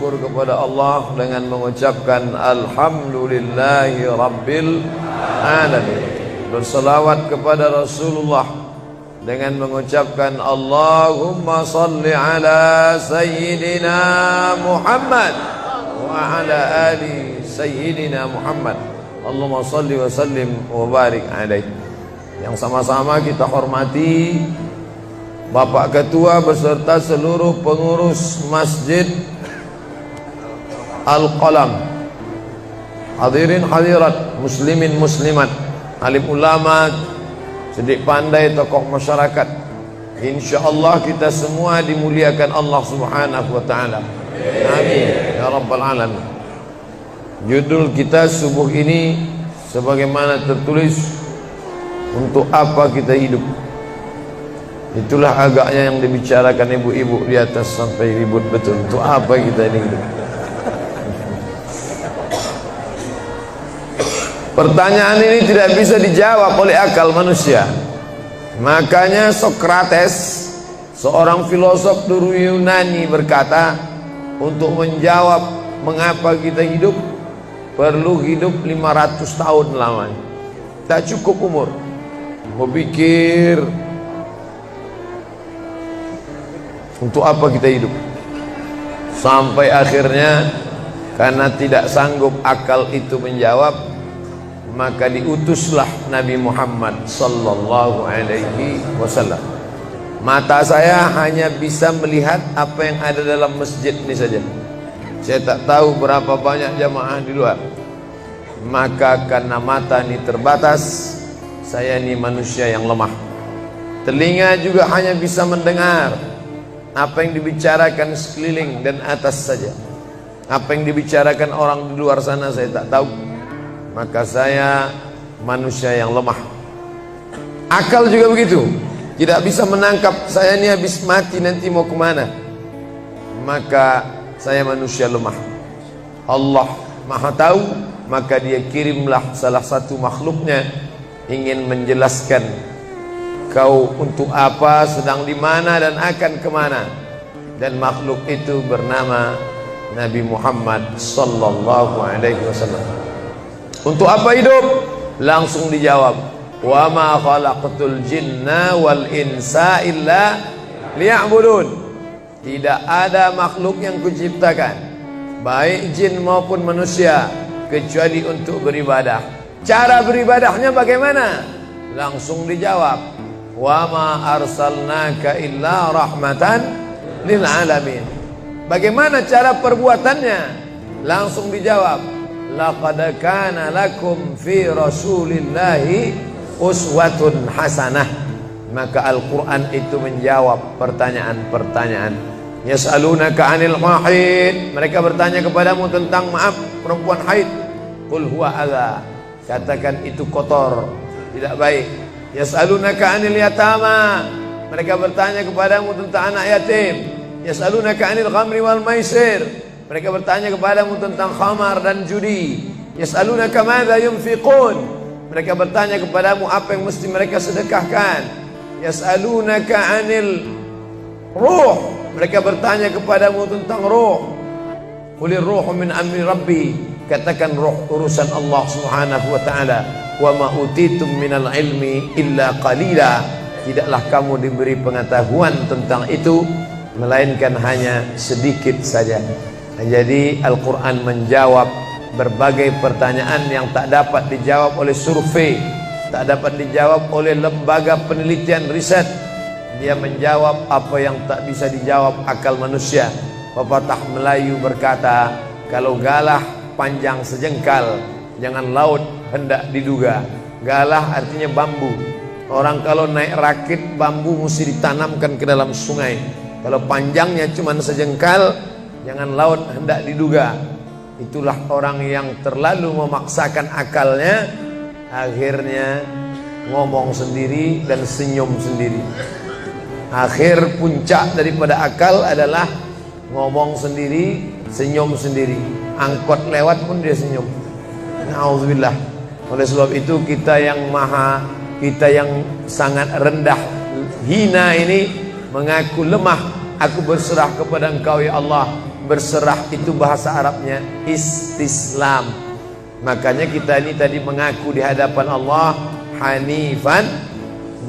bersyukur kepada Allah dengan mengucapkan Alhamdulillahi Rabbil Alamin. Berselawat kepada Rasulullah dengan mengucapkan Allahumma salli ala Sayyidina Muhammad wa ala ali Sayyidina Muhammad. Allahumma salli wa sallim wa barik alaih. Yang sama-sama kita hormati Bapak Ketua beserta seluruh pengurus Masjid Al-Qalam, hadirin hadirat, muslimin muslimat, alim ulama, sedik pandai, tokoh masyarakat. InsyaAllah kita semua dimuliakan Allah Subhanahu wa ta'ala. Amin ya rabbal alamin. Judul kita subuh ini sebagaimana tertulis, untuk apa kita hidup. Itulah agaknya yang dibicarakan ibu-ibu di atas sampai ribut betul. Untuk apa kita ini hidup? Pertanyaan ini tidak bisa dijawab oleh akal manusia. Makanya Sokrates, seorang filosof dulu Yunani, berkata, untuk menjawab mengapa kita hidup, perlu hidup 500 tahun lamanya. Tak cukup umur. Mau pikir untuk apa kita hidup, sampai akhirnya karena tidak sanggup akal itu menjawab, maka diutuslah Nabi Muhammad sallallahu alaihi wasallam. Mata saya hanya bisa melihat apa yang ada dalam masjid ini saja. Saya tak tahu berapa banyak jamaah di luar. Maka karena mata ini terbatas, saya ini manusia yang lemah. Telinga juga hanya bisa mendengar apa yang dibicarakan sekeliling dan atas saja. Apa yang dibicarakan orang di luar sana saya tak tahu. Maka saya manusia yang lemah. Akal juga begitu, tidak bisa menangkap saya ini habis mati nanti mau kemana. Maka saya manusia lemah. Allah Maha tahu, maka dia kirimlah salah satu makhluknya ingin menjelaskan kau untuk apa, sedang di mana dan akan kemana. Dan makhluk itu bernama Nabi Muhammad sallallahu alaihi wasallam. Untuk apa hidup? Langsung dijawab, wa ma khalaqatul jinna wal insa illa liya'budun. Tidak ada makhluk yang kuciptakan, baik jin maupun manusia, kecuali untuk beribadah. Cara beribadahnya bagaimana? Langsung dijawab, wa ma arsalnaka illa rahmatan lil alamin. Bagaimana cara perbuatannya? Langsung dijawab, laqad kana lakum fi rasulillahi uswatun hasanah. Maka Al-Quran itu menjawab pertanyaan-pertanyaan. Yas'alunaka 'anil mahid, mereka bertanya kepadamu tentang perempuan haid. Qul huwa adza, katakan itu kotor, tidak baik. Yas'alunaka 'anil yatama, mereka bertanya kepadamu tentang anak yatim. Yas'alunaka 'anil khamri wal maisir, mereka bertanya kepadamu tentang khamar dan judi. Yas'alunaka madza yunfiqun, mereka bertanya kepadamu apa yang mesti mereka sedekahkan. Yas'alunaka 'anil ruh, mereka bertanya kepadamu tentang ruh. Qulir ruhu min amri rabbi, katakan ruh urusan Allah Subhanahu wa ta'ala. Wa ma utitum minal ilmi illa qalila, tidaklah kamu diberi pengetahuan tentang itu melainkan hanya sedikit saja. Jadi Al-Quran menjawab berbagai pertanyaan yang tak dapat dijawab oleh survei, tak dapat dijawab oleh lembaga penelitian riset. Dia menjawab apa yang tak bisa dijawab akal manusia. Pepatah Melayu berkata, kalau galah panjang sejengkal, jangan laut hendak diduga. Galah artinya bambu. Orang kalau naik rakit, bambu mesti ditanamkan ke dalam sungai. Kalau panjangnya cuma sejengkal, jangan laut hendak diduga. Itulah orang yang terlalu memaksakan akalnya, akhirnya ngomong sendiri dan senyum sendiri. Akhir puncak daripada akal adalah ngomong sendiri, senyum sendiri. Angkot lewat pun dia senyum. Na'udzubillah. Oleh sebab itu kita yang sangat rendah, hina ini mengaku lemah. Aku berserah kepada Engkau ya Allah, berserah itu bahasa Arabnya istislam. Makanya kita ini tadi mengaku di hadapan Allah hanifan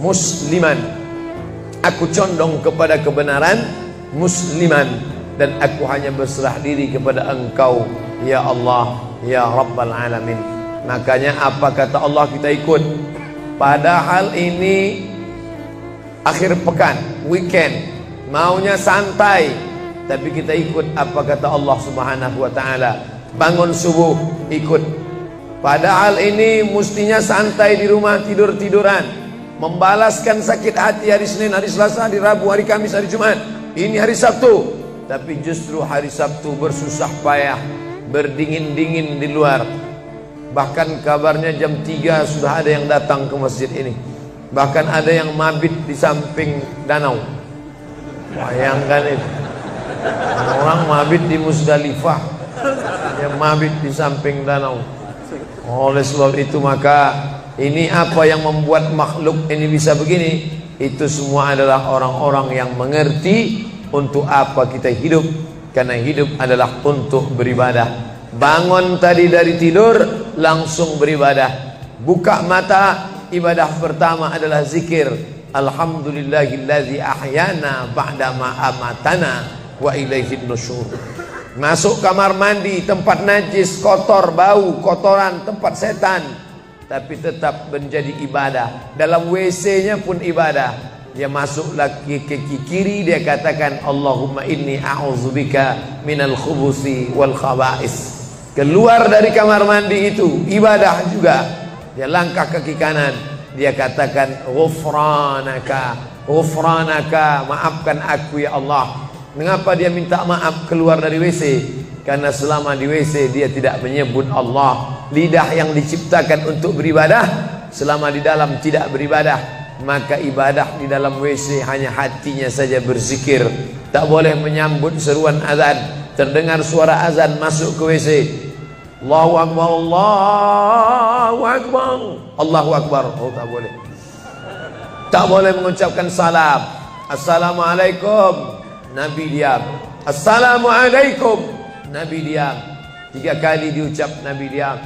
musliman, aku condong kepada kebenaran, musliman, dan aku hanya berserah diri kepada Engkau ya Allah ya Rabbal Alamin. Makanya apa kata Allah kita ikut. Padahal ini akhir pekan, weekend, maunya santai, tapi kita ikut apa kata Allah Subhanahu wa taala. Bangun subuh ikut. Padahal ini mestinya santai di rumah, tidur-tiduran, membalaskan sakit hati hari Senin, hari Selasa, hari Rabu, hari Kamis, hari Jumat. Ini hari Sabtu, tapi justru hari Sabtu bersusah payah, berdingin-dingin di luar. Bahkan kabarnya jam 3 sudah ada yang datang ke masjid ini. Bahkan ada yang mabit di samping danau. Bayangkan itu, orang mabit di Musdalifah, yang mabit di samping danau. Oleh sebab itu maka ini apa yang membuat makhluk ini bisa begini? Itu semua adalah orang-orang yang mengerti untuk apa kita hidup. Karena hidup adalah untuk beribadah. Bangun tadi dari tidur langsung beribadah. Buka mata, ibadah pertama adalah zikir. Alhamdulillahillazi ahyana ba'dama amatana wa ilaihin nusyur. Masuk kamar mandi, tempat najis, kotor, bau, kotoran, tempat setan, tapi tetap menjadi ibadah. Dalam WC-nya pun ibadah. Dia masuk lagi ke kiri, dia katakan Allahumma inni a'udzubika minal khubusi wal khaba'is. Keluar dari kamar mandi itu ibadah juga. Dia langkah kaki kanan, dia katakan ghufranaka, ghufranaka, maafkan aku ya Allah. Mengapa dia minta maaf keluar dari WC? Karena selama di WC dia tidak menyebut Allah. Lidah yang diciptakan untuk beribadah, selama di dalam tidak beribadah, maka ibadah di dalam WC hanya hatinya saja berzikir. Tak boleh menyambut seruan azan. Terdengar suara azan masuk ke WC, Allahu Akbar, Allahu Akbar, Allahu Akbar. Oh, tak boleh. Tak boleh mengucapkan salam. Assalamualaikum, Nabi diam. Assalamualaikum, Nabi diam. 3 kali diucap, Nabi diam.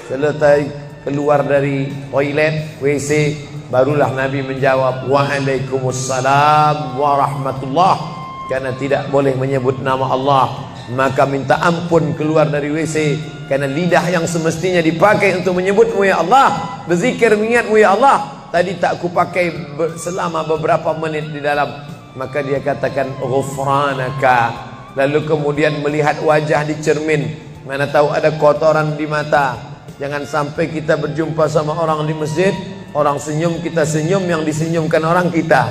Selesai keluar dari toilet, WC, barulah Nabi menjawab Waalaikumsalam warahmatullah. Karena tidak boleh menyebut nama Allah, maka minta ampun keluar dari WC. Karena lidah yang semestinya dipakai untuk menyebutmu ya Allah, berzikir mengingatmu ya Allah, tadi tak kupakai selama beberapa menit di dalam. Maka dia katakan ghufranaka. Lalu kemudian melihat wajah di cermin, mana tahu ada kotoran di mata. Jangan sampai kita berjumpa sama orang di masjid, orang senyum, kita senyum, yang disenyumkan orang kita.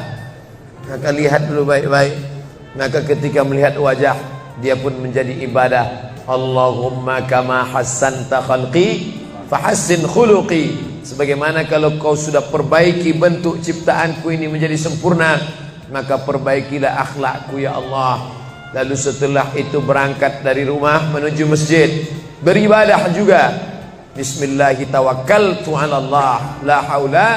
Maka lihat dulu baik-baik. Maka ketika melihat wajah, dia pun menjadi ibadah. Allahumma kama hassanta khalqi fahassin khuluqi. Sebagaimana kalau kau sudah perbaiki bentuk ciptaanku ini menjadi sempurna, maka perbaikilah akhlakku ya Allah. Lalu setelah itu berangkat dari rumah menuju masjid, beribadah juga. Bismillahi tawakkaltu 'ala Allah, la haula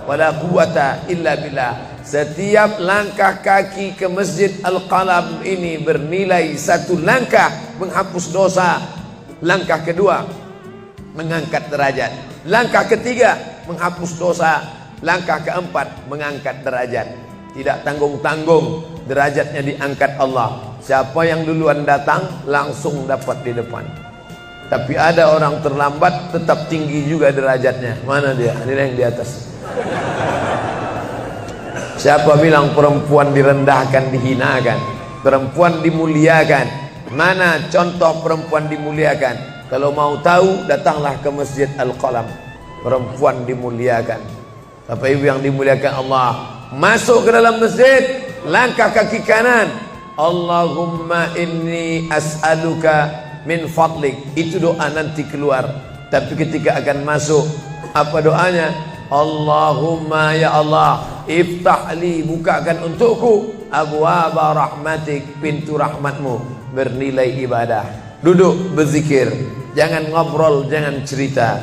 wala quwata illa billah. Setiap langkah kaki ke Masjid Al-Qalam ini bernilai 1 langkah menghapus dosa. Langkah kedua mengangkat derajat. Langkah ketiga menghapus dosa. Langkah keempat mengangkat derajat. Tidak tanggung-tanggung, derajatnya diangkat Allah. Siapa yang duluan datang langsung dapat di depan. Tapi ada orang terlambat tetap tinggi juga derajatnya. Mana dia? Ini yang di atas. Siapa bilang perempuan direndahkan, dihinakan? Perempuan dimuliakan. Mana contoh perempuan dimuliakan? Kalau mau tahu, datanglah ke Masjid Al-Qalam. Perempuan dimuliakan. Bapak Ibu yang dimuliakan Allah, masuk ke dalam masjid, langkah kaki kanan, Allahumma inni as'aluka min fadlik. Itu doa nanti keluar. Tapi ketika akan masuk, apa doanya? Allahumma ya Allah, iftahli, bukakan untukku abwaba rahmatik, pintu rahmatmu, bernilai ibadah. Duduk berzikir, jangan ngobrol, jangan cerita.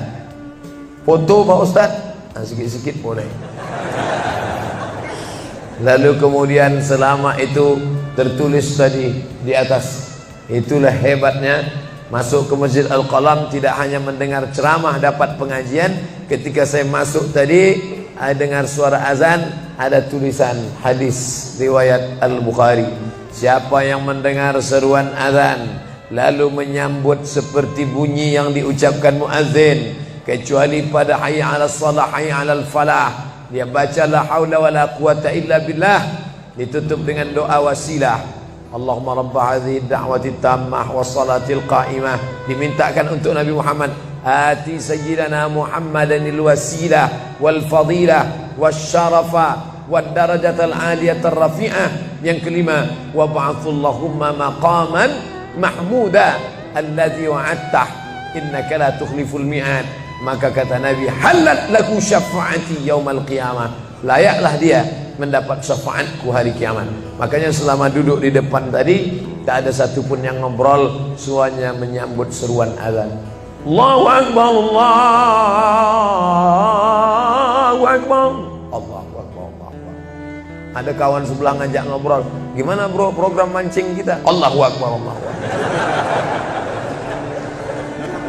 Foto Pak Ustaz, sikit-sikit boleh. Lalu kemudian selama itu tertulis tadi di atas, Itulah hebatnya masuk ke Masjid Al-Qalam, tidak hanya mendengar ceramah dapat pengajian. Ketika saya masuk tadi, dengar suara azan, ada tulisan hadis riwayat Al-Bukhari. Siapa yang mendengar seruan azan lalu menyambut seperti bunyi yang diucapkan muazzin, kecuali pada hayya 'alas shalah, hayya 'alal falah, dia baca la haula wala quwata illa billah, ditutup dengan doa wasilah. Allahumma rabba hadhihi da'wati tammah wassalatil qa'imah, dimintakan untuk Nabi Muhammad, ati sayyidana Muhammadanil wasilah wal fadilah wasyarafa wad darajatal aliyatar rafi'ah. Yang kelima, wa ba'athullahumma maqaman mahmuda alladhi wa'adtah innaka la tukhliful mi'ad. Maka kata Nabi, halat laku syafa'ati yaumal qiyamah, layaklah dia mendapat syafaatku hari kiamat. Makanya selama duduk di depan tadi, tak ada satupun yang ngobrol, semuanya menyambut seruan azan. Allahu Akbar, Allahu Akbar, Allahu Akbar, Allahu Akbar. Ada kawan sebelah ngajak ngobrol, gimana bro program mancing kita? Allahu Akbar, Allahu Akbar.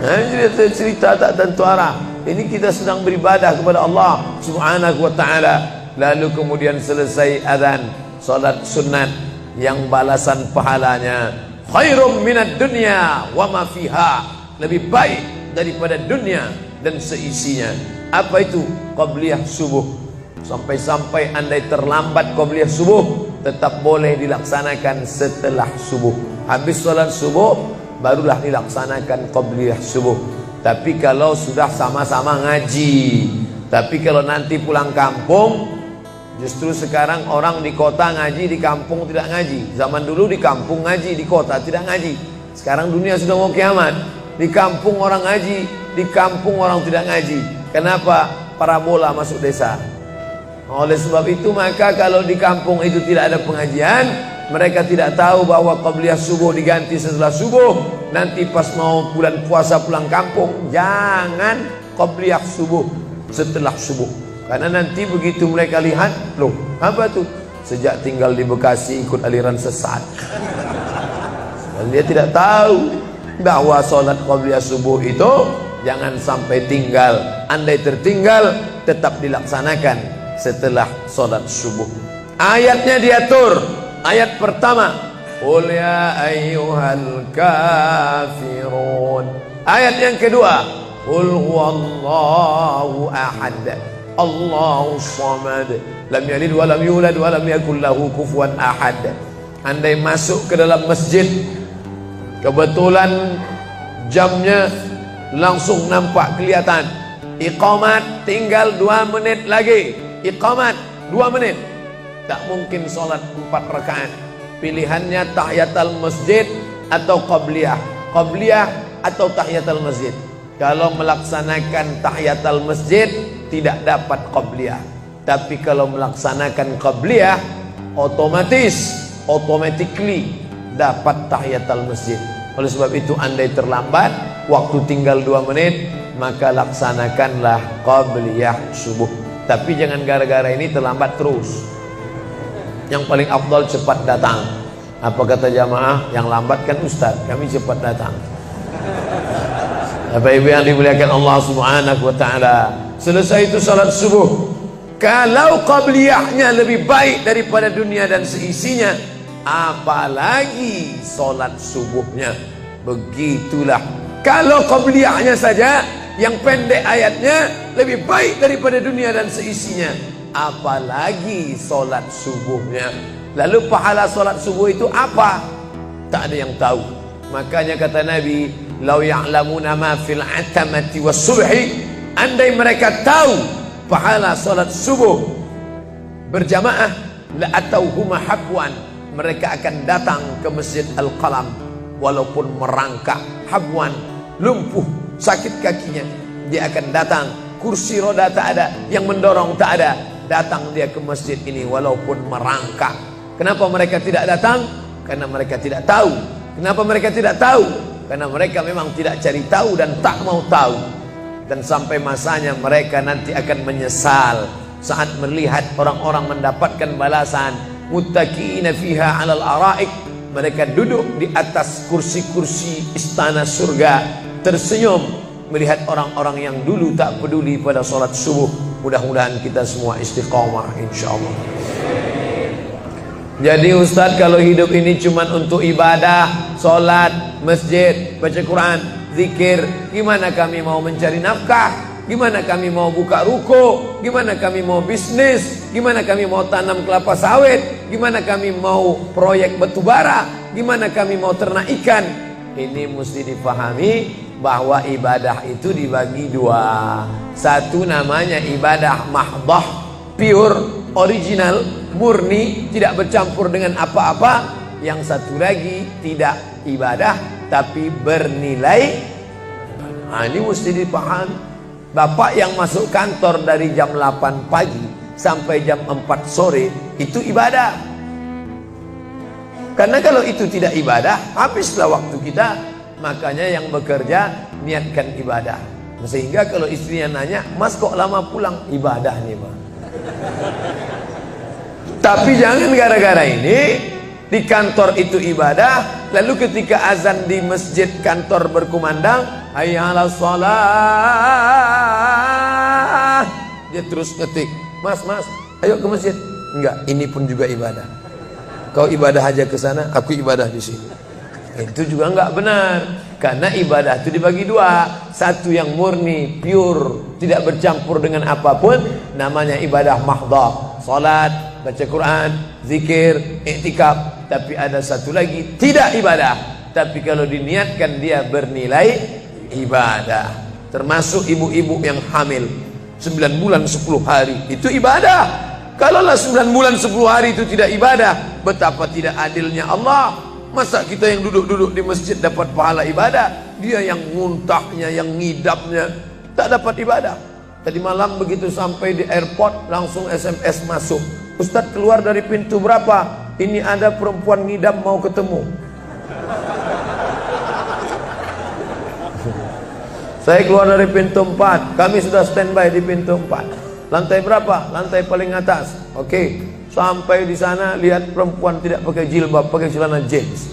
Nah, cerita tak tentu arah. Ini kita sedang beribadah kepada Allah Subhanahu wa ta'ala. Lalu kemudian selesai azan, salat sunat yang balasan pahalanya khairum minad dunya wa ma fiha, lebih baik daripada dunia dan seisinya. Apa itu? Qabliyah subuh. Sampai-sampai andai terlambat qabliyah subuh, tetap boleh dilaksanakan setelah subuh. Habis salat subuh barulah dilaksanakan qabliyah subuh. Tapi kalau sudah sama-sama ngaji, tapi kalau nanti pulang kampung, justru sekarang orang di kota ngaji, di kampung tidak ngaji. Zaman dulu di kampung ngaji, di kota tidak ngaji. Sekarang dunia sudah mau kiamat. Di kampung orang ngaji, di kampung orang tidak ngaji. Kenapa? Parabola masuk desa. Oleh sebab itu, maka kalau di kampung itu tidak ada pengajian, mereka tidak tahu bahwa qabliyah subuh diganti setelah subuh. Nanti pas mau bulan puasa pulang kampung, jangan qabliyah subuh setelah subuh. Karena nanti begitu mereka lihat, loh apa tuh? Sejak tinggal di Bekasi ikut aliran sesat. Dan dia tidak tahu bahwa sholat qabliyah subuh itu jangan sampai tinggal. Andai tertinggal, tetap dilaksanakan setelah sholat subuh. Ayatnya diatur. Ayat pertama, qul ya ayyuhal kafirun. Ayat yang kedua, qul huwallahu ahad, Allahu samad, lam yalid wa lam yulad wa lam yakul lahu kufuwan ahad. Andai masuk ke dalam masjid, kebetulan jamnya langsung nampak kelihatan, iqamat tinggal 2 menit lagi, iqamat 2 menit, tak mungkin sholat 4 rakaat. Pilihannya tahiyatul masjid atau qabliyah, qabliyah atau tahiyatul masjid. Kalau melaksanakan tahiyatul masjid tidak dapat qabliyah. Tapi kalau melaksanakan qabliyah, automatically dapat tahiyatul masjid. Oleh sebab itu, andai terlambat, waktu tinggal 2 menit, maka laksanakanlah qabliyah subuh. Tapi jangan gara-gara ini terlambat terus. Yang paling afdal cepat datang. Apa kata jamaah? Yang lambat kan ustaz, kami cepat datang. Bapak Ibu yang dimuliakan Allah Subhanahu wa ta'ala, selesai itu salat subuh. Kalau qabliyahnya lebih baik daripada dunia dan seisinya, apalagi salat subuhnya. Begitulah. Kalau qabliyahnya saja yang pendek ayatnya lebih baik daripada dunia dan seisinya, apalagi salat subuhnya. Lalu pahala salat subuh itu apa? Tak ada yang tahu. Makanya kata Nabi, lau ya'lamuna ma fil atamati was subhi, andai mereka tahu pahala salat subuh berjamaah, la atauhuma habwan, mereka akan datang ke Masjid Al-Qalam walaupun merangkak, habwan, lumpuh, sakit kakinya, dia akan datang. Kursi roda tak ada, yang mendorong tak ada, datang dia ke masjid ini walaupun merangkak. Kenapa mereka tidak datang? Karena mereka tidak tahu. Kenapa mereka tidak tahu? Karena mereka memang tidak cari tahu dan tak mau tahu. Dan sampai masanya mereka nanti akan menyesal saat melihat orang-orang mendapatkan balasan muttaqiina fiha 'alal araik, Mereka duduk di atas kursi-kursi istana surga, tersenyum melihat orang-orang yang dulu tak peduli pada sholat subuh. Mudah-mudahan kita semua istiqomah insyaallah. Jadi Ustadz, kalau hidup ini cuma untuk ibadah, sholat, masjid, baca Quran, zikir, gimana kami mau mencari nafkah? Gimana kami mau buka ruko? Gimana kami mau bisnis? Gimana kami mau tanam kelapa sawit? Gimana kami mau proyek batubara? Gimana kami mau ternak ikan? Ini mesti dipahami bahwa ibadah itu dibagi dua. Satu namanya ibadah mahdah, pure, original, murni, tidak bercampur dengan apa-apa. Yang satu lagi tidak ibadah tapi bernilai. Nah, ini mesti dipahami. Bapak yang masuk kantor dari jam 8 pagi sampai jam 4 sore itu ibadah. Karena kalau itu tidak ibadah, habislah waktu kita. Makanya yang bekerja niatkan ibadah. Sehingga kalau istrinya nanya, "Mas kok lama pulang?" Ibadah nih, Mas. Tapi jangan gara-gara ini di kantor itu ibadah, lalu ketika azan di masjid kantor berkumandang, hayya 'alas shalah, dia terus ngetik, "Mas, ayo ke masjid." Enggak, ini pun juga ibadah. Kau ibadah aja ke sana, aku ibadah di sini. Itu juga enggak benar. Karena ibadah itu dibagi dua. Satu yang murni, pure, tidak bercampur dengan apapun, namanya ibadah mahdah, salat, baca Quran, zikir, iktikaf. Tapi ada satu lagi tidak ibadah, tapi kalau diniatkan dia bernilai ibadah. Termasuk ibu-ibu yang hamil 9 bulan 10 hari, itu ibadah. Kalaulah 9 bulan 10 hari itu tidak ibadah, betapa tidak adilnya Allah. Masa kita yang duduk-duduk di masjid dapat pahala ibadah, dia yang muntahnya, yang ngidapnya tak dapat ibadah. Tadi malam begitu sampai di airport langsung SMS masuk, "Ustadz, keluar dari pintu berapa? Ini ada perempuan ngidam mau ketemu." Saya keluar dari pintu 4, kami sudah standby di pintu 4. Lantai berapa? Lantai paling atas. Oke. Sampai di sana lihat perempuan tidak pakai jilbab, pakai celana jeans.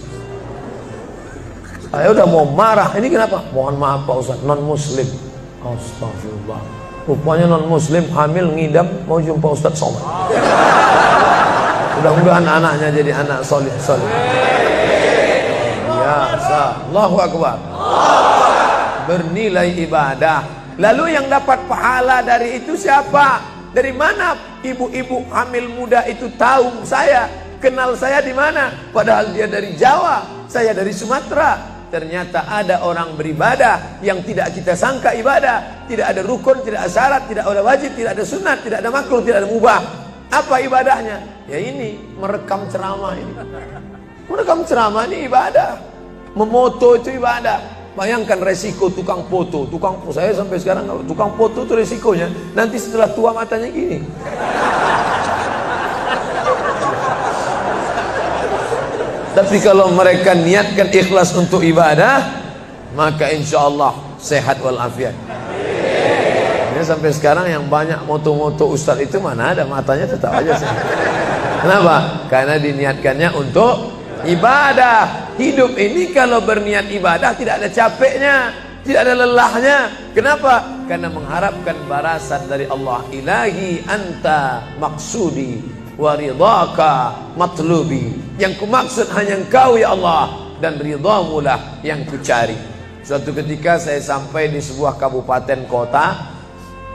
Saya udah mau marah. Ini kenapa? "Mohon maaf Pak Ustaz, non muslim." Astagfirullah. Rupanya non muslim hamil ngidam mau jumpa Ustaz Somad. Mudah-mudahan anaknya jadi anak soleh. Ya, Allahu Akbar. Bernilai ibadah. Lalu yang dapat pahala dari itu siapa? Dari mana ibu-ibu hamil muda itu tahu saya? Kenal saya di mana? Padahal dia dari Jawa, saya dari Sumatera. Ternyata ada orang beribadah yang tidak kita sangka ibadah. Tidak ada rukun, tidak ada syarat, tidak ada wajib, tidak ada sunat, tidak ada makruh, tidak ada mubah. Apa ibadahnya? Ya ini, merekam ceramah ini. Merekam ceramah ini ibadah. Memoto itu ibadah. Bayangkan resiko tukang foto. Saya sampai sekarang tukang foto itu resikonya nanti setelah tua matanya gini. Tapi kalau mereka niatkan ikhlas untuk ibadah, maka insya Allah sehat walafiat. Ini sampai sekarang yang banyak moto-moto ustadz itu mana ada matanya tetap aja sehat. Kenapa? Karena diniatkannya untuk ibadah. Hidup ini kalau berniat ibadah tidak ada capeknya, tidak ada lelahnya. Kenapa? Karena mengharapkan balasan dari Allah. Ilahi anta maksudi wa ridhaka matlubi. Yang kumaksud hanya Engkau ya Allah, dan ridhamu lah yang kucari. Suatu ketika saya sampai di sebuah kabupaten kota,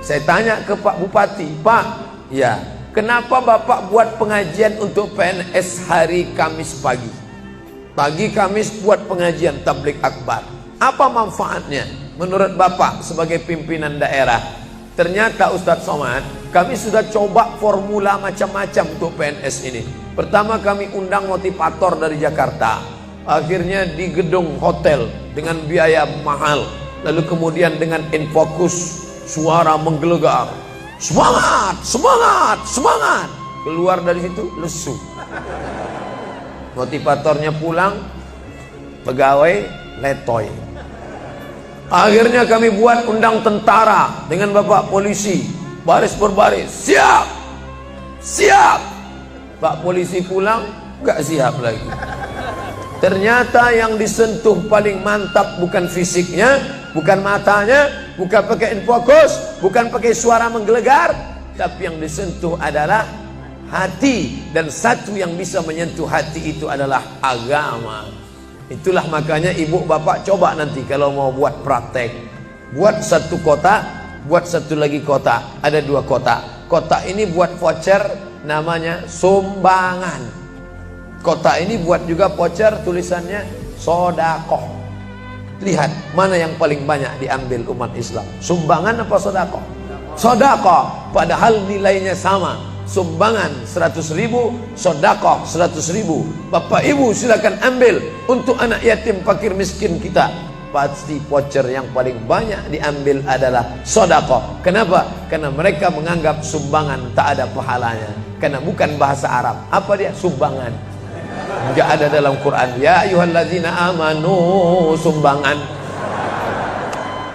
saya tanya ke Pak Bupati, "Pak, ya, kenapa Bapak buat pengajian untuk PNS hari Kamis pagi? Pagi Kamis buat pengajian tablik akbar. Apa manfaatnya menurut Bapak sebagai pimpinan daerah?" Ternyata Ustadz Somad, kami sudah coba formula macam-macam untuk PNS ini. Pertama kami undang motivator dari Jakarta. Akhirnya di gedung hotel dengan biaya mahal. Lalu kemudian dengan infokus, suara menggelegar. Semangat, semangat, semangat. Keluar dari situ lesu. Motivatornya pulang, pegawai letoy. Akhirnya kami buat undang tentara dengan bapak polisi, baris berbaris, siap, siap. Pak polisi pulang, gak siap lagi. Ternyata yang disentuh paling mantap bukan fisiknya, bukan matanya, bukan pakai infokus, bukan pakai suara menggelegar, tapi yang disentuh adalah hati. Dan satu yang bisa menyentuh hati itu adalah agama. Itulah makanya ibu bapak coba nanti kalau mau buat praktek, buat satu kotak, buat satu lagi kotak, ada 2 kotak. Kotak ini buat voucher, namanya sumbangan. Kotak ini buat juga voucher, tulisannya sodakoh. Lihat mana yang paling banyak diambil umat Islam, sumbangan apa sodakoh? Sodakoh, padahal nilainya sama. Sumbangan 100.000, sodakoh 100.000. Bapak ibu silakan ambil untuk anak yatim fakir miskin kita. Pasti voucher yang paling banyak diambil adalah sodakoh. Kenapa? Karena mereka menganggap sumbangan tak ada pahalanya, karena bukan bahasa Arab. Apa dia? Sumbangan. Enggak ada dalam Quran. Ya ayyuhalladzina amanu, sumbangan.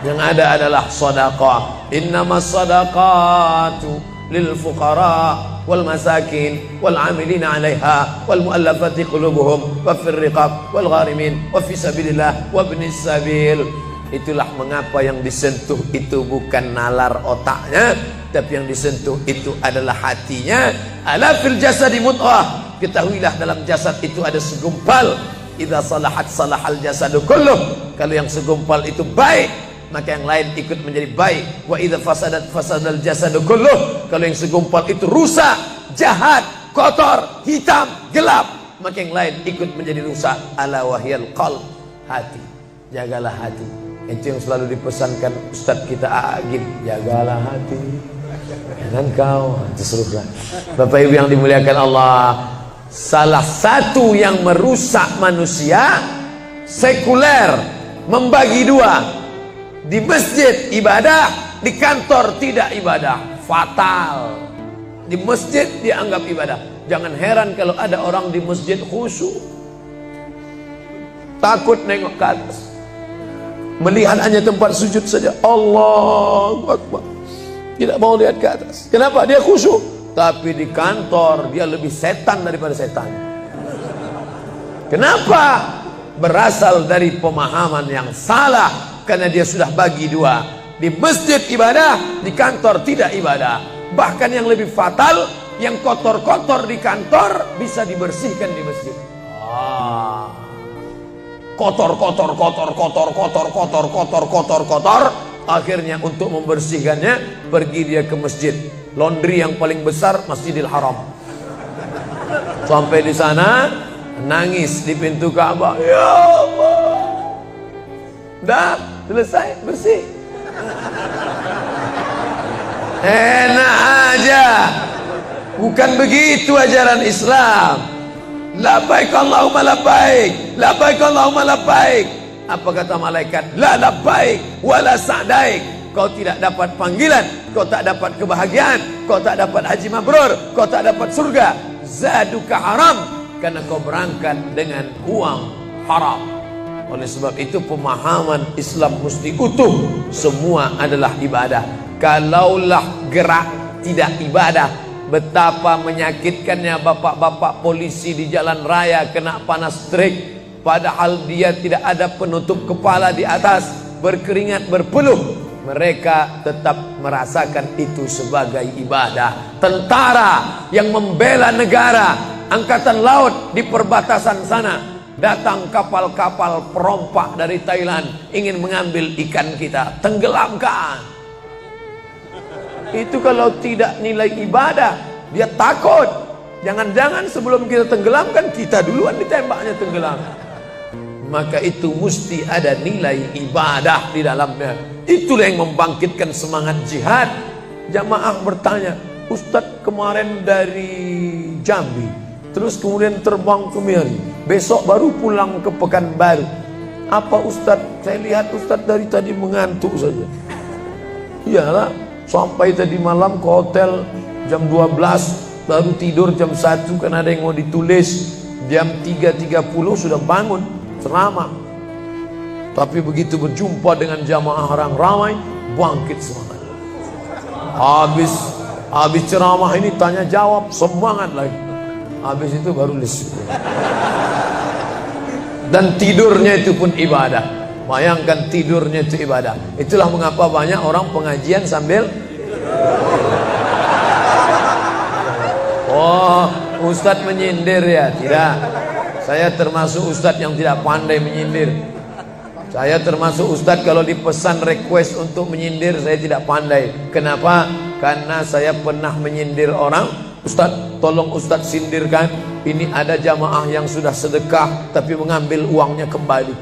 Yang ada adalah sedekah. Innamas sadaqatu lil fuqara wal masakin wal 'amilina 'alaiha wal mu'allafati qulubuhum wa fir riqab wal gharimin wa fi sabilillah wa ibnis sabil. Itulah mengapa yang disentuh itu bukan nalar otaknya, tapi yang disentuh itu adalah hatinya. Ala fil jasadi mudghah. Ketahuilah dalam jasad itu ada segumpal. Idza salahat salahal jasadu kulluh. Kalau yang segumpal itu baik, maka yang lain ikut menjadi baik. Wa idza fasadat fasadal jasadu kulluh. Kalau yang segumpal itu rusak, jahat, kotor, hitam, gelap, maka yang lain ikut menjadi rusak. Ala wahyal qalb, hati. Jagalah hati. Itu yang selalu dipesankan Ustadz kita Agim. Jagalah hati. Jangan kau terserah. Bapak Ibu yang dimuliakan Allah, salah satu yang merusak manusia sekuler, membagi 2. Di masjid ibadah, di kantor tidak ibadah. Fatal. Di masjid dianggap ibadah. Jangan heran kalau ada orang di masjid khusyuk, takut nengok ke atas, melihat hanya tempat sujud saja. Allahu Akbar, tidak mau lihat ke atas. Kenapa? Dia khusyuk. Tapi di kantor dia lebih setan daripada setan. Kenapa? Berasal dari pemahaman yang salah, karena dia sudah bagi 2. Di masjid ibadah, di kantor tidak ibadah. Bahkan yang lebih fatal, yang kotor-kotor di kantor bisa dibersihkan di masjid. Kotor. Akhirnya untuk membersihkannya pergi dia ke masjid. Laundry yang paling besar Masjidil Haram. Sampai di sana nangis di pintu Ka'bah. Ya Allah, dah selesai bersih. Enak aja. Bukan begitu ajaran Islam. Labbaik Allahumma labbaik, labbaik Allahumma labbaik. Apa kata malaikat? La labbaik wala sa'daik. Kau tidak dapat panggilan, kau tak dapat kebahagiaan, kau tak dapat haji mabrur, kau tak dapat surga. Zaduka haram, karena kau berangkat dengan uang haram. Oleh sebab itu pemahaman Islam mesti utuh. Semua adalah ibadah. Kalaulah gerak tidak ibadah, betapa menyakitkannya bapak-bapak polisi di jalan raya kena panas terik, padahal dia tidak ada penutup kepala di atas, berkeringat berpeluh. Mereka tetap merasakan itu sebagai ibadah. Tentara yang membela negara, angkatan laut di perbatasan sana, datang kapal-kapal perompak dari Thailand ingin mengambil ikan kita, tenggelamkan. Itu kalau tidak nilai ibadah, dia takut. Jangan-jangan sebelum kita tenggelamkan, kita duluan ditembaknya tenggelam. Maka itu mesti ada nilai ibadah di dalamnya. Itulah yang membangkitkan semangat jihad. Jamaah bertanya, Ustadz kemarin dari Jambi, terus kemudian terbang ke Miri, besok baru pulang ke Pekanbaru. Apa Ustadz? Saya lihat Ustadz dari tadi mengantuk saja. Iyalah, sampai tadi malam ke hotel jam 12, baru tidur jam 1 karena ada yang mau ditulis. Jam 3.30 sudah bangun ceramah. Tapi begitu berjumpa dengan jamaah orang ramai, bangkit semangat. Habis ceramah ini tanya jawab, semangat lagi. Habis itu baru lesu. Dan tidurnya itu pun ibadah. Bayangkan, tidurnya itu ibadah. Itulah mengapa banyak orang pengajian sambil oh, ustadz menyindir ya? Tidak. Saya termasuk ustadz yang tidak pandai menyindir. Saya termasuk ustadz kalau dipesan request untuk menyindir, saya tidak pandai. Kenapa? Karena saya pernah menyindir orang. Ustadz, tolong ustadz sindirkan, ini ada jamaah yang sudah sedekah tapi mengambil uangnya kembali.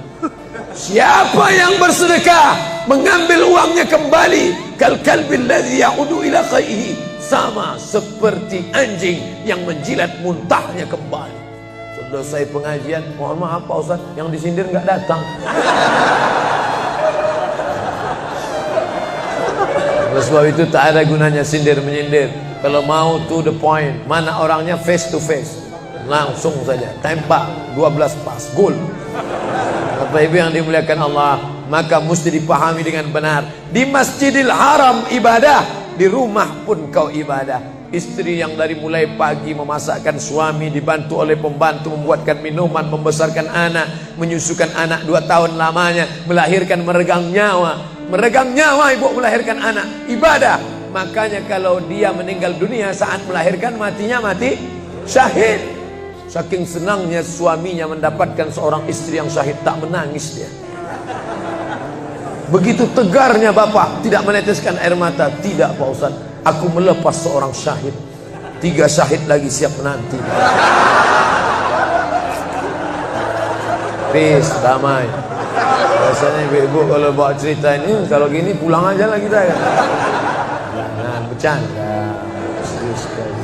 Siapa yang bersedekah mengambil uangnya kembali? Kal kalbil ladzi ya'udu ila qaihi, sama seperti anjing yang menjilat muntahnya kembali. Selesai pengajian, mohon maaf Pak Ustaz, yang disindir nggak datang. Oleh sebab itu tak ada gunanya sindir menyindir. Kalau mau to the point, mana orangnya face to face, langsung saja tembak 12 pas, gol. Bapak Ibu yang dimuliakan Allah, maka mesti dipahami dengan benar. Di Masjidil Haram ibadah, di rumah pun kau ibadah. Istri yang dari mulai pagi memasakkan suami, dibantu oleh pembantu membuatkan minuman, membesarkan anak, menyusukan anak 2 tahun lamanya, melahirkan, meregang nyawa ibu melahirkan anak, ibadah. Makanya kalau dia meninggal dunia saat melahirkan, matinya mati syahid. Saking senangnya suaminya mendapatkan seorang istri yang syahid, tak menangis dia. Begitu tegarnya bapak, tidak meneteskan air mata. Tidak Pak Ustaz, aku melepas seorang syahid, 3 syahid lagi siap menanti. Peace, damai. Biasanya ibu-ibu kalau bawa cerita ini, kalau gini pulang aja lah kita ya. Jangan bercanda, serius sekali.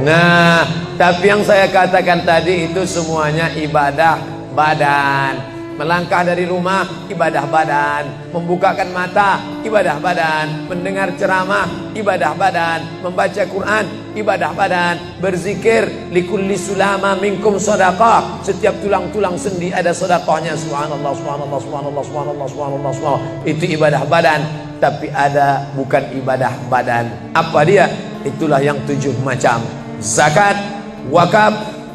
Nah, tapi yang saya katakan tadi itu semuanya ibadah badan. Melangkah dari rumah, ibadah badan. Membukakan mata, ibadah badan. Mendengar ceramah, ibadah badan. Membaca Quran, ibadah badan. Berzikir, likulli sulama minkum sadaqah. Setiap tulang-tulang sendi ada sedekahnya. Subhanallah, subhanallah, subhanallah, subhanallah, subhanallah, subhanallah. Itu ibadah badan. Tapi ada bukan ibadah badan. Apa dia? Itulah yang 7 macam. Zakat, wakaf,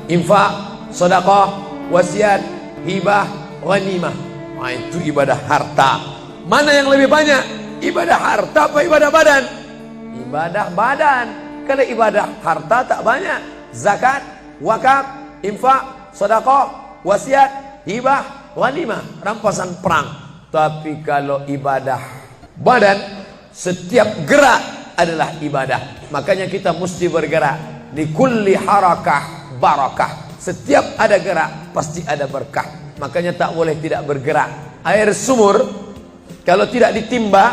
infak, sedekah, wasiat, hibah, ghanimah. Nah, itu ibadah harta. Mana yang lebih banyak? Ibadah harta apa ibadah badan? Ibadah badan. Kalau ibadah harta tak banyak. Zakat, wakaf, infak, sedekah, wasiat, hibah, ghanimah, rampasan perang. Tapi kalau ibadah badan, setiap gerak adalah ibadah. Makanya kita mesti bergerak. Di kulli harakah barakah. Setiap ada gerak pasti ada berkah. Makanya tak boleh tidak bergerak. Air sumur kalau tidak ditimba,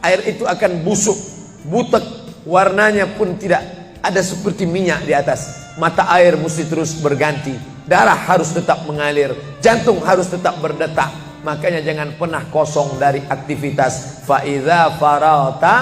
air itu akan busuk, butek, warnanya pun tidak ada seperti minyak di atas. Mata air mesti terus berganti. Darah harus tetap mengalir, jantung harus tetap berdetak. Makanya jangan pernah kosong dari aktivitas. Fa idza farata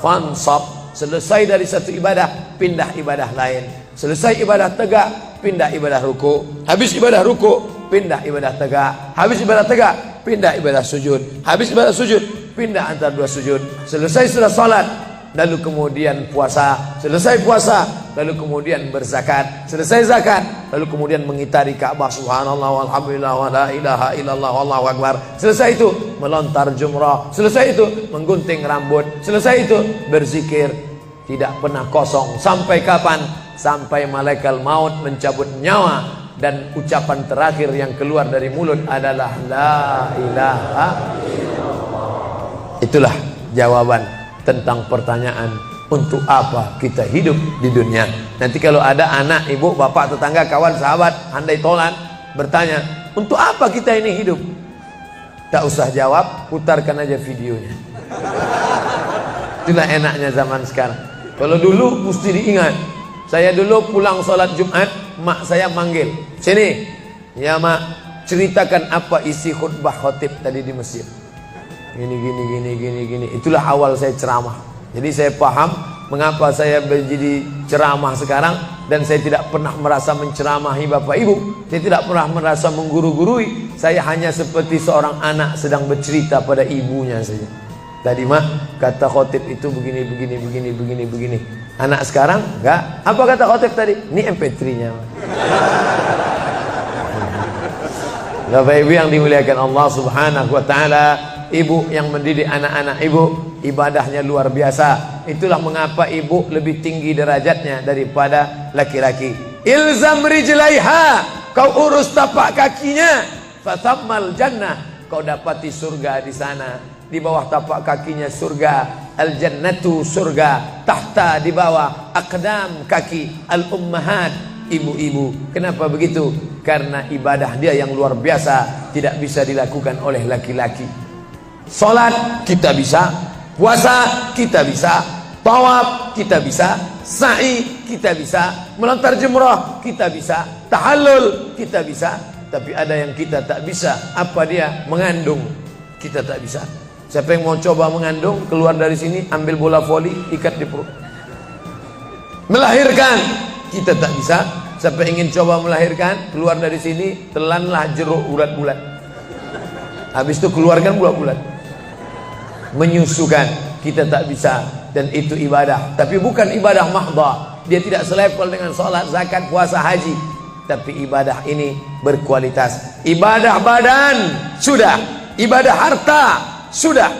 fansab. Selesai dari satu ibadah, pindah ibadah lain. Selesai ibadah tegak, pindah ibadah ruku. Habis ibadah ruku, pindah ibadah tegak. Habis ibadah tegak, pindah ibadah sujud. Habis ibadah sujud, pindah antara 2 sujud. Selesai sudah salat, lalu kemudian puasa. Selesai puasa, lalu kemudian berzakat. Selesai zakat, lalu kemudian mengitari Ka'bah. Subhanallah walhamdulillah wa la ilaha illallah wallahu akbar. Selesai itu melontar jumrah. Selesai itu menggunting rambut. Selesai itu berzikir. Tidak pernah kosong. Sampai kapan? Sampai malaikat maut mencabut nyawa dan ucapan terakhir yang keluar dari mulut adalah la ilaha illallah. Itulah jawaban tentang pertanyaan untuk apa kita hidup di dunia. Nanti kalau ada anak, ibu, bapak, tetangga, kawan, sahabat, handai tolan bertanya, untuk apa kita ini hidup? Tak usah jawab, putarkan aja videonya. Itulah enaknya zaman sekarang. Kalau dulu mesti diingat. Saya dulu pulang sholat Jumat, mak saya manggil, sini ya mak, ceritakan apa isi khutbah khotib tadi di masjid. Gini. Itulah awal saya ceramah. Jadi saya paham mengapa saya menjadi ceramah sekarang. Dan saya tidak pernah merasa menceramahi bapak ibu. Saya tidak pernah merasa mengguru-gurui. Saya hanya seperti seorang anak sedang bercerita pada ibunya saja. Tadi mak, kata khotib itu begini. Anak sekarang enggak. Apa kata khotib tadi? Ini MP3-nya. Bapak Ibu yang dimuliakan Allah Subhanahu wa taala, ibu yang mendidik anak-anak ibu ibadahnya luar biasa. Itulah mengapa ibu lebih tinggi derajatnya daripada laki-laki. Ilzam rijlaiha, kau urus tapak kakinya, fathammal jannah, kau dapati surga di sana. Di bawah tapak kakinya surga, al jannatu surga, tahta di bawah aqdam kaki al ummahat, ibu-ibu. Kenapa begitu? Karena ibadah dia yang luar biasa, tidak bisa dilakukan oleh laki-laki. Salat kita bisa, puasa kita bisa, tawaf kita bisa, sa'i kita bisa, melontar jumrah kita bisa, tahallul kita bisa. Tapi ada yang kita tak bisa. Apa dia? Mengandung. Kita tak bisa. Siapa yang mau coba mengandung, keluar dari sini, ambil bola voli, ikat di perut. Melahirkan, kita tak bisa. Siapa yang ingin coba melahirkan, keluar dari sini, telanlah jeruk bulat-bulat. Habis itu keluarkan bulat-bulat. Menyusukan, kita tak bisa. Dan itu ibadah. Tapi bukan ibadah mahdha. Dia tidak selevel dengan sholat, zakat, puasa, haji. Tapi ibadah ini berkualitas. Ibadah badan, sudah. Ibadah harta, sudah.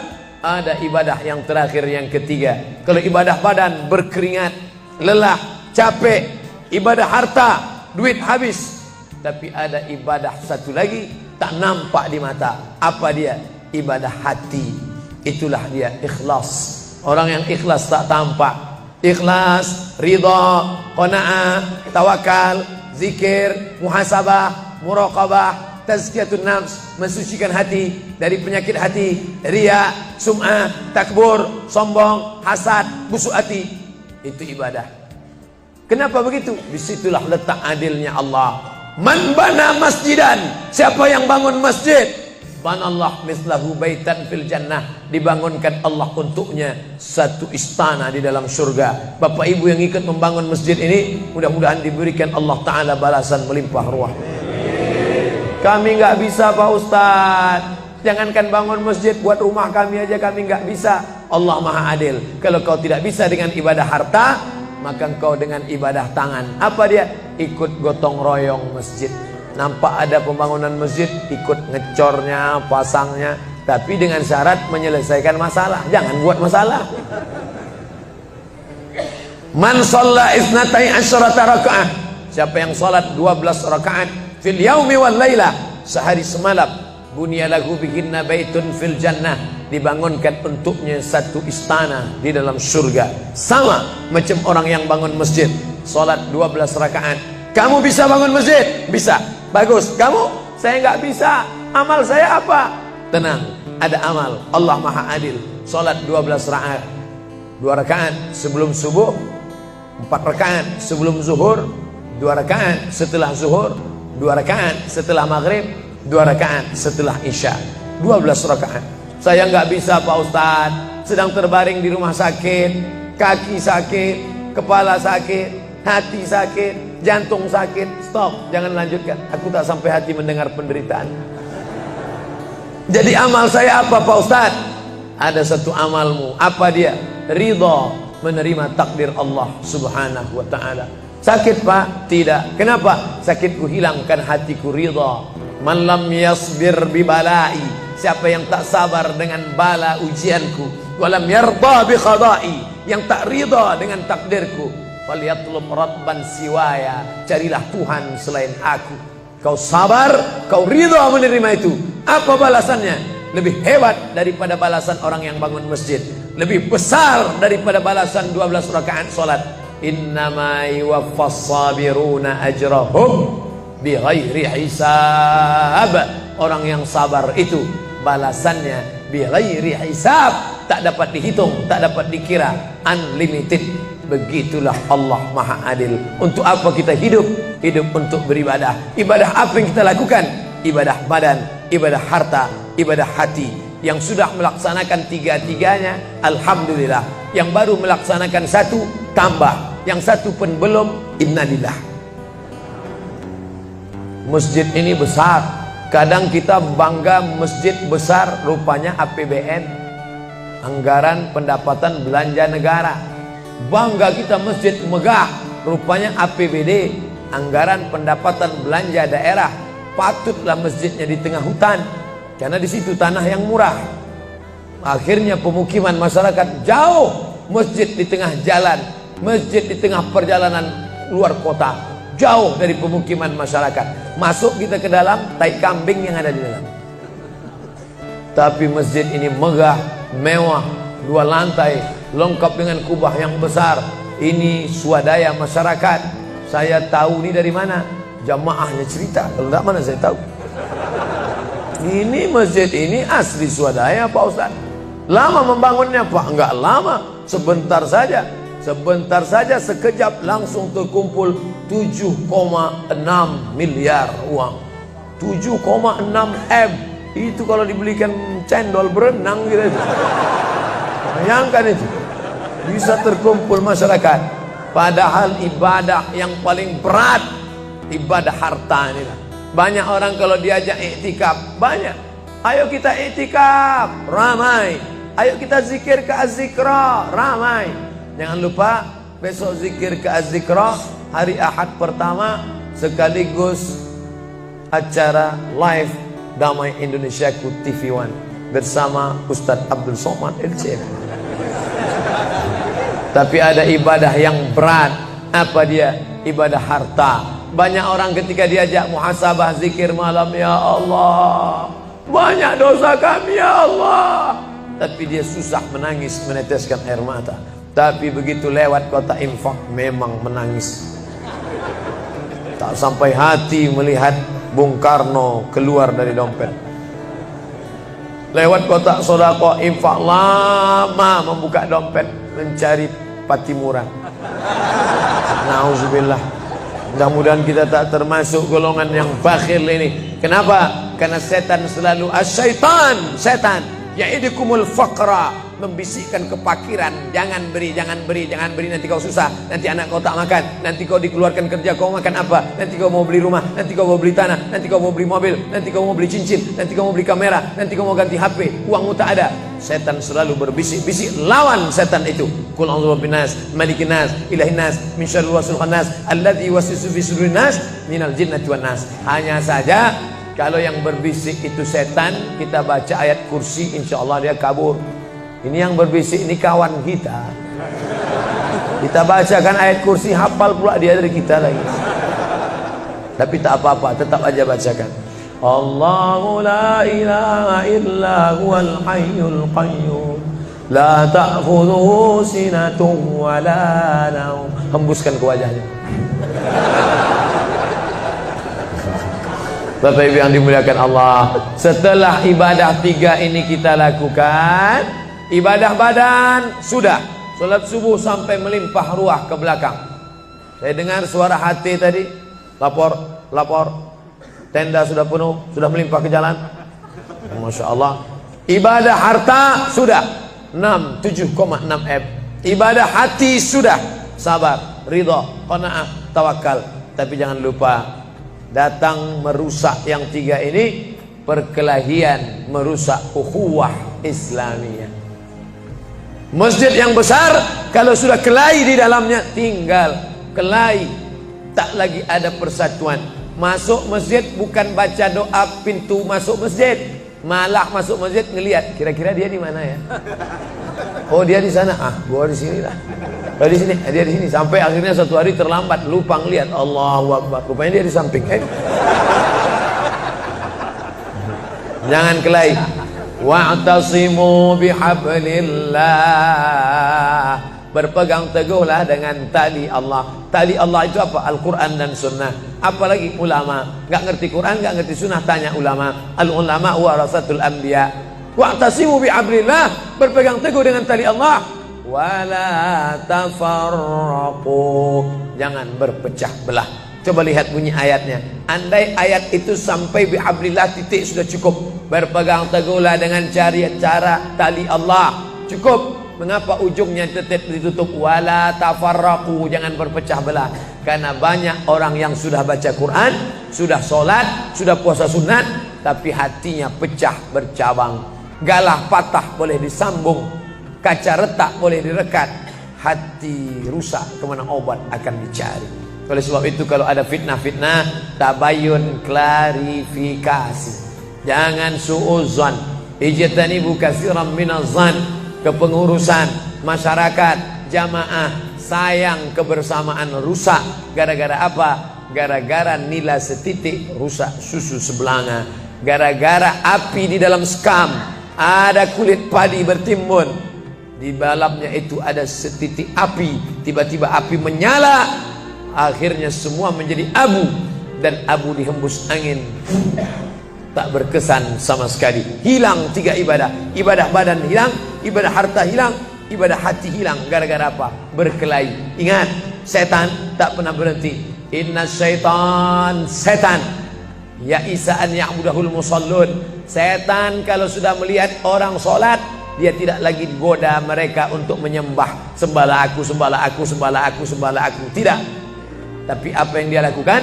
Ada ibadah yang terakhir, yang ketiga. Kalau ibadah badan berkeringat, lelah, capek. Ibadah harta, duit habis. Tapi ada ibadah satu lagi, tak nampak di mata. Apa dia? Ibadah hati. Itulah dia ikhlas. Orang yang ikhlas tak tampak. Ikhlas, ridha, qanaah, tawakal, zikir, muhasabah, muraqabah, tazkiyatun nafs, mensucikan hati dari penyakit hati, riya, sum'ah, takbur, sombong, hasad, busuk hati. Itu ibadah. Kenapa begitu? Disitulah letak adilnya Allah. Man bana masjidan, siapa yang bangun masjid, banallah mislahu baitan fil jannah, dibangunkan Allah untuknya satu istana di dalam surga. Bapak ibu yang ikut membangun masjid ini, mudah-mudahan diberikan Allah Ta'ala balasan melimpah ruah. Kami nggak bisa Pak Ustadz, jangankan bangun masjid, buat rumah kami aja kami nggak bisa. Allah Maha Adil. Kalau kau tidak bisa dengan ibadah harta, maka engkau dengan ibadah tangan. Apa dia? Ikut gotong royong masjid. Nampak ada pembangunan masjid, ikut ngecornya, pasangnya, tapi dengan syarat menyelesaikan masalah. Jangan buat masalah. Man shalla isnatai asyrata rakaat, siapa yang salat 12 rakaat fil yaumi wal laila, sehari semalam, bunyalahu bihinna baitun fil jannah, dibangunkan untuknya satu istana di dalam surga. Sama macam orang yang bangun masjid, salat 12 rakaat. Kamu bisa bangun masjid? Bisa. Bagus. Kamu? Saya nggak bisa. Amal saya apa? Tenang, ada amal. Allah Maha Adil. Salat 12 rakaat. 2 rakaat sebelum subuh, 4 rakaat sebelum zuhur, 2 rakaat setelah zuhur, 2 rakaat setelah maghrib, 2 rakaat setelah isya. 12 rakaat. Saya nggak bisa Pak Ustadz, sedang terbaring di rumah sakit, kaki sakit, kepala sakit, hati sakit, jantung sakit. Stop, jangan lanjutkan. Aku tak sampai hati mendengar penderitaan. Jadi amal saya apa Pak Ustadz? Ada satu amalmu. Apa dia? Ridha, menerima takdir Allah Subhanahu wa ta'ala. Sakit Pak? Tidak. Kenapa? Sakitku hilangkan hatiku ridha. Man lam yasbir bibalai, siapa yang tak sabar dengan bala ujianku, walam yarda bi qada'i, yang tak ridha dengan takdirku, falyatlub rabban siwaya, carilah Tuhan selain aku. Kau sabar, kau ridha menerima itu. Apa balasannya? Lebih hebat daripada balasan orang yang bangun masjid, lebih besar daripada balasan 12 rakaat salat. Innama yuwaffas sabiruna ajrahum bighairi hisab. Orang yang sabar itu balasannya bighairi hisab, tak dapat dihitung, tak dapat dikira, unlimited. Begitulah Allah Maha Adil. Untuk apa kita hidup? Hidup untuk beribadah. Ibadah apa yang kita lakukan? Ibadah badan, ibadah harta, ibadah hati. Yang sudah melaksanakan tiga-tiganya, alhamdulillah. Yang baru melaksanakan satu, tambah. Yang satu pun belum, innalillah. Masjid ini besar. Kadang kita bangga masjid besar, rupanya APBN, anggaran pendapatan belanja negara. Bangga kita masjid megah, rupanya APBD, anggaran pendapatan belanja daerah. patutlah masjidnya di tengah hutan, karena di situ tanah yang murah. Akhirnya pemukiman masyarakat jauh, masjid di tengah jalan, masjid di tengah perjalanan luar kota, jauh dari pemukiman masyarakat. Masuk kita ke dalam, tai kambing yang ada di dalam. Tapi masjid ini megah, mewah, 2 lantai, lengkap dengan kubah yang besar. Ini swadaya masyarakat. Saya tahu ini dari mana? Jamaahnya cerita. Kalau tidak, mana saya tahu. Ini masjid ini asli swadaya Pak Ustaz. Lama membangunnya Pak? Enggak lama, sebentar saja. Sebentar saja, sekejap langsung terkumpul 7,6 miliar uang. 7,6 M. Itu kalau dibelikan cendol berenang gitu. Bayangkan itu. Bisa terkumpul masyarakat. Padahal ibadah yang paling berat, ibadah harta ini. Banyak orang kalau diajak iktikaf, banyak. Ayo kita iktikaf, ramai. Ayo kita zikir ke Az-Zikra, ramai. Jangan lupa besok zikir ke Az-Zikra, hari Ahad pertama, sekaligus acara live Damai Indonesiaku TV One bersama Ustadz Abdul Somad LC. Tapi ada ibadah yang berat. Apa dia? Ibadah harta. Banyak orang ketika diajak muhasabah zikir malam, ya Allah, banyak dosa kami ya Allah, tapi dia susah menangis, meneteskan air mata. Tapi begitu lewat kota infak, memang menangis. Tak sampai hati melihat Bung Karno keluar dari dompet. Lewat kotak sodako infak, lama membuka dompet mencari Patimura. Nauzubillah. Mudah-mudahan kita tak termasuk golongan yang bakhil ini. Kenapa? Karena setan selalu asyaitan, setan ya'idukumul faqra, membisikkan kepakiran. Jangan beri, jangan beri, jangan beri, nanti kau susah, nanti anak kau tak makan, nanti kau dikeluarkan kerja, kau makan apa, nanti kau mau beli rumah, nanti kau mau beli tanah, nanti kau mau beli mobil, nanti kau mau beli cincin, nanti kau mau beli kamera, nanti kau mau ganti HP, uangmu tak ada. Setan selalu berbisik-bisik. Lawan setan itu. Qul a'udzu birabbinas, malikin nas, ilahin nas, min syarril waswasil khannas, alladzi yuwaswisu fi sudurin nas, minal jinnati wan nas. Hanya saja kalau yang berbisik itu setan, kita baca ayat kursi, insya Allah dia kabur. Ini yang berbisik ini kawan kita. Kita bacakan ayat kursi, hafal pula dia dari kita lagi. Tapi tak apa-apa, tetap aja bacakan. Allahu la ilaha illa huwal hayyul qayyum, la ta'khudhuhu sinatun wa la naum. Hembuskan ke wajahnya. Bapak Ibu yang dimuliakan Allah, setelah ibadah 3 ini kita lakukan, ibadah badan sudah, sholat subuh sampai melimpah ruah ke belakang. Saya dengar suara hati tadi, lapor, tenda sudah penuh, sudah melimpah ke jalan. Masya Allah. Ibadah harta sudah 7,6 M. Ibadah hati sudah, sabar, ridha, qanaah, tawakal. Tapi jangan lupa, datang merusak yang 3 ini, perkelahian, merusak ukhuwah Islamiyah. Masjid yang besar, kalau sudah kelahi di dalamnya, tinggal kelahi, tak lagi ada persatuan. Masuk masjid bukan baca doa pintu masuk masjid, malah masuk masjid ngelihat kira-kira dia di mana ya. Oh dia di sana, gua di sini lah. Oh di sini, dia di sini. Sampai akhirnya suatu hari terlambat, lupa ngelihat. Allahu Akbar, rupanya dia di samping. Jangan kelahi. Wa'tasimu bihablillah, berpegang teguhlah dengan tali Allah. Tali Allah itu apa? Al-Quran dan Sunnah. Apalagi ulama, nggak ngerti Quran, nggak ngerti Sunnah, tanya ulama. Al-ulama warasatul anbiya. Wa'tasimu bihablillah, berpegang teguh dengan tali Allah. Wala tafarraqu, jangan berpecah belah. Coba lihat bunyi ayatnya. Andai ayat itu sampai bihablillah titik sudah cukup. Berpegang teguhlah dengan cara tali Allah, cukup. Mengapa ujungnya tetap ditutup? Wala tafarraqu, jangan berpecah belah. Karena banyak orang yang sudah baca Quran, sudah sholat, sudah puasa sunat, tapi hatinya pecah bercabang. Galah patah boleh disambung, kaca retak boleh direkat, hati rusak kemana obat akan dicari. Oleh sebab itu kalau ada fitnah-fitnah, tabayun, klarifikasi. Jangan suudzon. Ijtanibu katsiran minaz-zan. Kepengurusan masyarakat, jamaah, sayang kebersamaan rusak. Gara-gara apa? Gara-gara nila setitik rusak susu sebelanga. Gara-gara api di dalam sekam, ada kulit padi bertimbun, di dalamnya itu ada setitik api, tiba-tiba api menyala, akhirnya semua menjadi abu, dan abu dihembus angin, tak berkesan sama sekali. Hilang 3 ibadah. Ibadah badan hilang, ibadah harta hilang, ibadah hati hilang. Gara-gara apa? Berkelahi. Ingat, setan tak pernah berhenti. Inna syaitan, setan ya isa an ya'budahul musallun. Setan kalau sudah melihat orang sholat, dia tidak lagi goda mereka untuk menyembah, sembahlah aku, sembahlah aku, sembahlah aku, sembahlah aku. Tidak. Tapi apa yang dia lakukan?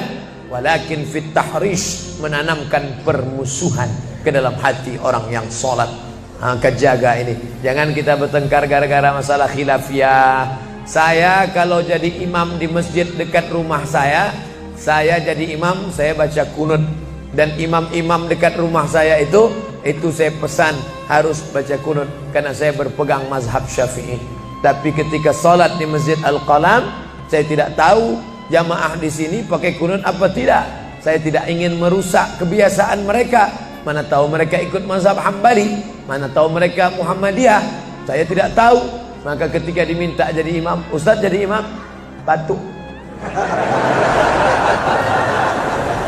Walakin fit tahrish, menanamkan permusuhan ke dalam hati orang yang sholat. Angkat jaga ini. Jangan kita bertengkar gara-gara masalah khilafiyah. Saya kalau jadi imam di masjid dekat rumah saya jadi imam, saya baca kunut. Dan imam-imam dekat rumah saya itu saya pesan harus baca kunut, karena saya berpegang mazhab Syafi'i. Tapi ketika sholat di Masjid Al-Qalam, saya tidak tahu jamaah di sini pakai kunut apa tidak. Saya tidak ingin merusak kebiasaan mereka. Mana tahu mereka ikut mazhab Hambali, mana tahu mereka Muhammadiyah, saya tidak tahu. Maka ketika diminta jadi imam, Ustaz jadi imam, batuk.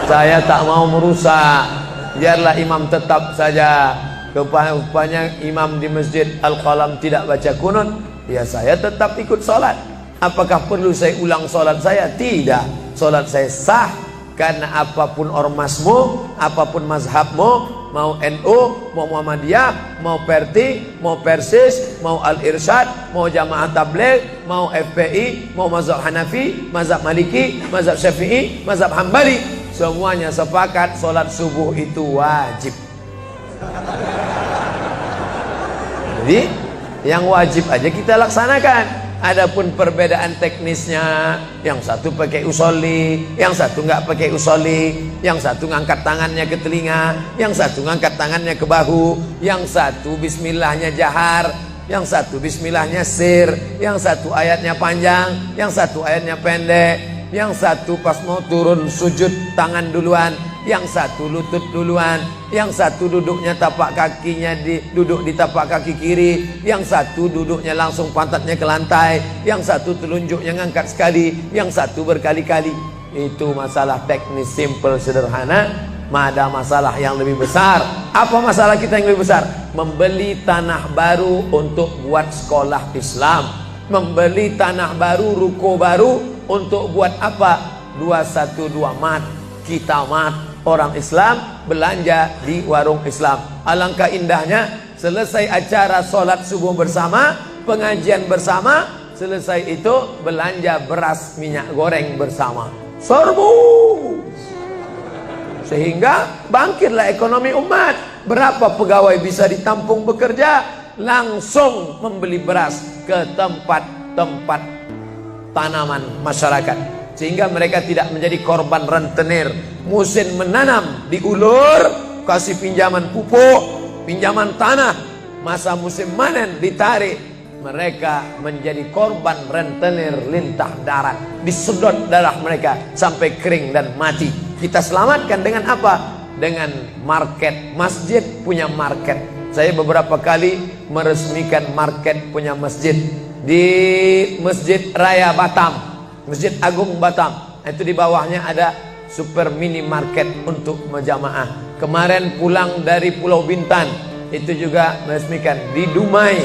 Saya tak mau merusak, biarlah imam tetap saja. Rupanya imam di Masjid Al-Qalam tidak baca kunut, ya saya tetap ikut sholat. Apakah perlu saya ulang sholat saya? Tidak. Sholat saya sah, karena apapun ormasmu, apapun mazhabmu, mau NU, mau Muhammadiyah, mau Perti, mau Persis, mau Al-Irsyad, mau Jamaah Tabligh, mau FPI, mau mazhab Hanafi, mazhab Maliki, mazhab Syafi'i, mazhab Hambali, semuanya sepakat sholat subuh itu wajib. Jadi yang wajib aja kita laksanakan. Adapun perbedaan teknisnya, yang satu pakai usolli, yang satu nggak pakai usolli, yang satu ngangkat tangannya ke telinga, yang satu ngangkat tangannya ke bahu, yang satu bismillahnya jahar, yang satu bismillahnya sir, yang satu ayatnya panjang, yang satu ayatnya pendek, yang satu pas mau turun sujud tangan duluan, yang satu lutut duluan, yang satu duduknya tapak kakinya duduk di tapak kaki kiri, yang satu duduknya langsung pantatnya ke lantai, yang satu telunjuknya ngangkat sekali, yang satu berkali-kali. Itu masalah teknis simple sederhana. Ada masalah yang lebih besar. Apa masalah kita yang lebih besar? Membeli tanah baru untuk buat sekolah Islam, membeli tanah baru, ruko baru untuk buat apa? 212 mat, kita mat. Orang Islam belanja di warung Islam. Alangkah indahnya, selesai acara sholat subuh bersama, pengajian bersama, selesai itu belanja beras minyak goreng bersama. Serbu. Sehingga bangkitlah ekonomi umat. Berapa pegawai bisa ditampung bekerja? Langsung membeli beras ke tempat-tempat tanaman masyarakat, sehingga mereka tidak menjadi korban rentenir. Musim menanam diulur, kasih pinjaman pupuk, pinjaman tanah. Masa musim panen ditarik, mereka menjadi korban rentenir lintah darat. Disedot darah mereka sampai kering dan mati. Kita selamatkan dengan apa? Dengan market. Masjid punya market. Saya beberapa kali meresmikan market punya masjid di Masjid Raya Batam, Masjid Agung Batam. Itu di bawahnya ada super mini market untuk jamaah. Kemarin pulang dari Pulau Bintan, itu juga meresmikan. Di Dumai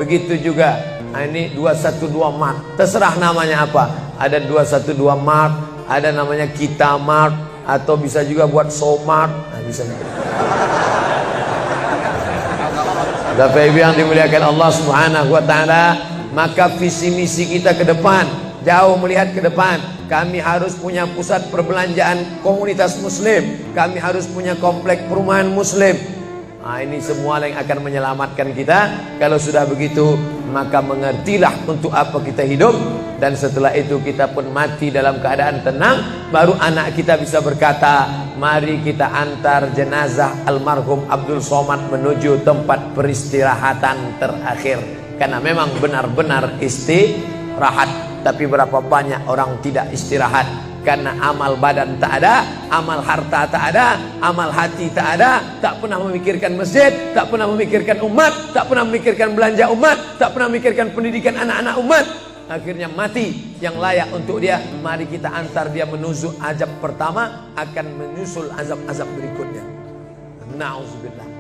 begitu juga. Nah, ini 212 Mart. Terserah namanya apa. Ada 212 Mart, ada namanya Kita Mart, atau bisa juga buat Somart. Nah, bisa. Bapak Ibu yang dimuliakan Allah Subhanahu wa taala, maka visi misi kita ke depan, jauh melihat ke depan. Kami harus punya pusat perbelanjaan komunitas muslim, kami harus punya komplek perumahan muslim. Nah, ini semua yang akan menyelamatkan kita. Kalau sudah begitu, maka mengertilah untuk apa kita hidup. Dan setelah itu kita pun mati dalam keadaan tenang. Baru anak kita bisa berkata, mari kita antar jenazah almarhum Abdul Somad menuju tempat peristirahatan terakhir. Karena memang benar-benar istirahat. Tapi berapa banyak orang tidak istirahat. Karena amal badan tak ada, amal harta tak ada, amal hati tak ada. Tak pernah memikirkan masjid, tak pernah memikirkan umat, tak pernah memikirkan belanja umat, tak pernah memikirkan pendidikan anak-anak umat. Akhirnya mati yang layak untuk dia. Mari kita antar dia menuju azab pertama, akan menyusul azab-azab berikutnya. Na'udzubillah.